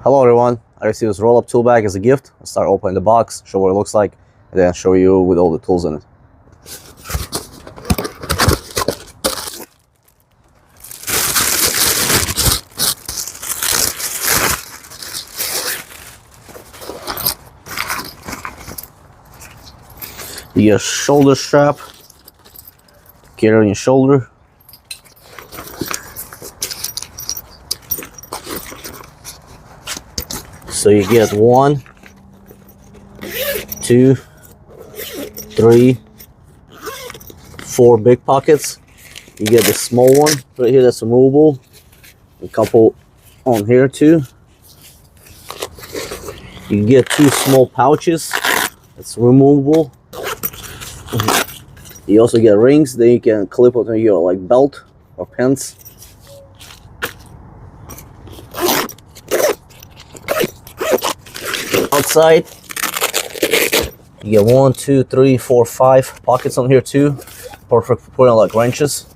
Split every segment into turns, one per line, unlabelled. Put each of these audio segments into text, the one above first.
Hello everyone, I received this roll-up tool bag as a gift. I'll start opening the box, show what it looks like, and then show you with all the tools in it. You get a shoulder strap to carry on your shoulder. So you get 1, 2, 3, 4 big pockets. You get the small one right here that's removable. A couple on here too. You get 2 small pouches that's removable. You also get rings that you can clip onto your like belt or pants. Outside, you get 1, 2, 3, 4, 5 pockets on here too. Perfect for putting on like wrenches.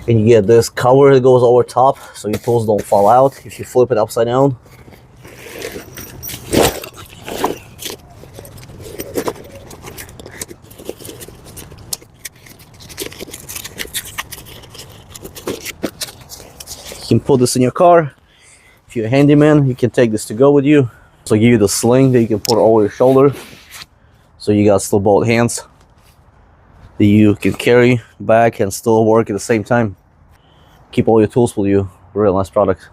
And you get this cover that goes over top so your tools don't fall out if you flip it upside down. You can put this in your car. If you're a handyman, you can take this to go with you. So give you the sling that you can put over your shoulder. So you got still both hands that you can carry back and still work at the same time. Keep all your tools with you. Real nice product.